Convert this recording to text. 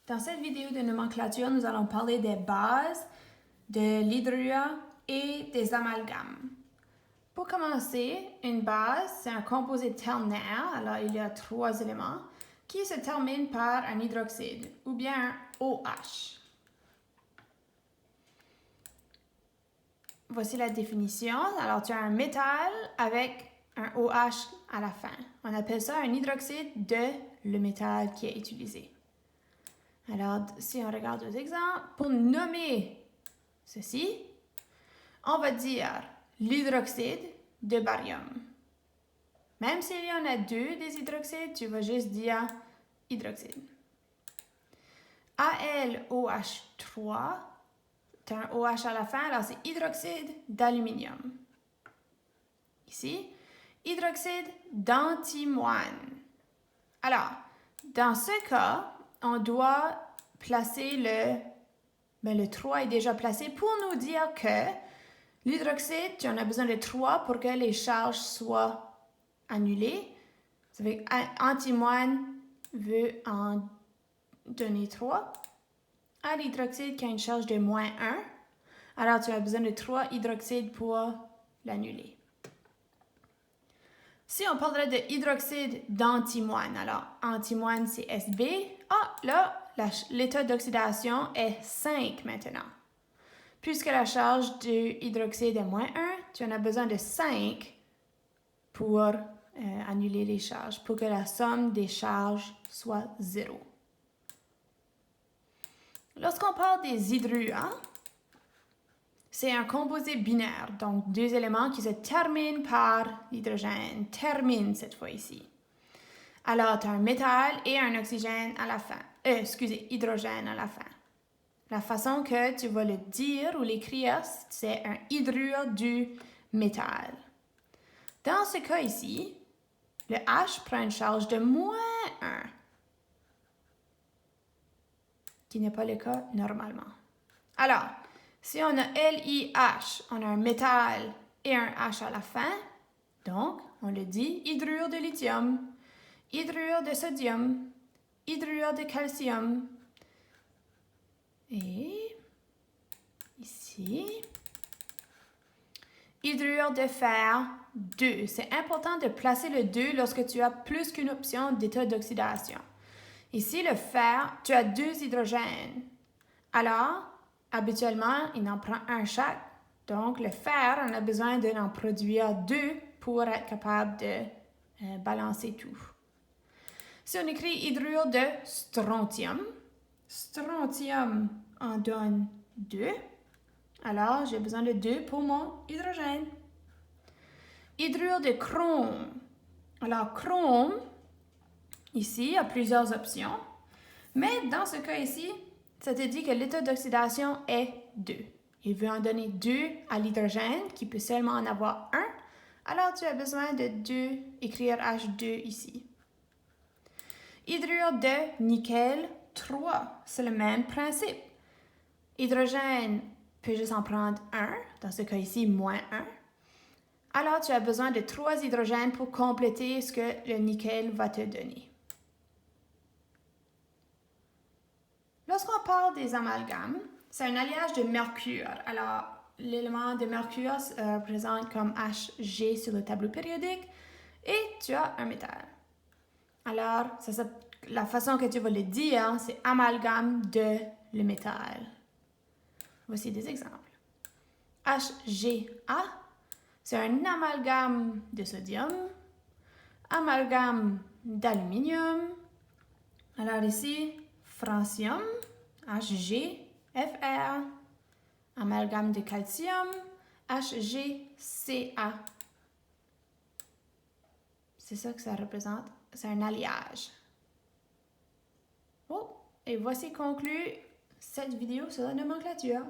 Dans cette vidéo de nomenclature, nous allons parler des bases, de l'hydrure et des amalgames. Pour commencer, une base, c'est un composé ternaire, alors il y a 3 éléments, qui se termine par un hydroxyde ou bien un OH. Voici la définition. Alors, tu as un métal avec un OH à la fin. On appelle ça un hydroxyde de le métal qui est utilisé. Alors, si on regarde aux exemples, pour nommer ceci, on va dire l'hydroxyde de barium. Même s'il y en a 2 des hydroxydes, tu vas juste dire hydroxyde. AlOH3, tu as un OH à la fin, alors c'est hydroxyde d'aluminium. Ici, hydroxyde d'antimoine. Alors, dans ce cas, on doit placer le 3 est déjà placé pour nous dire que l'hydroxyde, tu en as besoin de 3 pour que les charges soient annulées. Ça fait antimoine veut en donner 3. À l'hydroxyde qui a une charge de -1, alors tu as besoin de 3 hydroxydes pour l'annuler. Si on parlerait de hydroxyde d'antimoine, alors antimoine c'est Sb. Ah, là, l'état d'oxydation est 5 maintenant. Puisque la charge de hydroxyde est -1, tu en as besoin de 5 pour annuler les charges, pour que la somme des charges soit 0. Lorsqu'on parle des hydrures, c'est un composé binaire, donc 2 éléments qui se terminent par l'hydrogène, terminent cette fois ici. Alors, tu as un métal et un oxygène à la fin. Hydrogène à la fin. La façon que tu vas le dire ou l'écrire, c'est un hydrure du métal. Dans ce cas ici, le H prend une charge de -1, qui n'est pas le cas normalement. Alors, si on a LiH, on a un métal et un H à la fin, donc on le dit hydrure de lithium, hydrure de sodium, hydrure de calcium. Et ici, hydrure de fer 2. C'est important de placer le 2 lorsque tu as plus qu'une option d'état d'oxydation. Ici, le fer, tu as 2 hydrogènes. Alors, habituellement, il en prend un chaque. Donc, le fer, on a besoin d'en produire 2 pour être capable de balancer tout. Si on écrit hydrure de strontium, strontium en donne 2. Alors, j'ai besoin de 2 pour mon hydrogène. Hydrure de chrome. Alors, chrome, ici, il y a plusieurs options. Mais dans ce cas ici, ça te dit que l'état d'oxydation est 2. Il veut en donner 2 à l'hydrogène, qui peut seulement en avoir 1. Alors, tu as besoin de 2, écrire H2 ici. Hydrure de nickel 3. C'est le même principe. Hydrogène peut juste en prendre 1, dans ce cas ici, -1. Alors, tu as besoin de 3 hydrogènes pour compléter ce que le nickel va te donner. Lorsqu'on parle des amalgames, c'est un alliage de mercure. Alors, l'élément de mercure se représente comme Hg sur le tableau périodique et tu as un métal. Alors, la façon que tu vas le dire, c'est amalgame de le métal. Voici des exemples. HGA, c'est un amalgame de sodium, amalgame d'aluminium. Alors ici, francium, HgFr, amalgame de calcium, HgCa. C'est ça que ça représente, c'est un alliage. Oh, et voici conclu cette vidéo sur la nomenclature.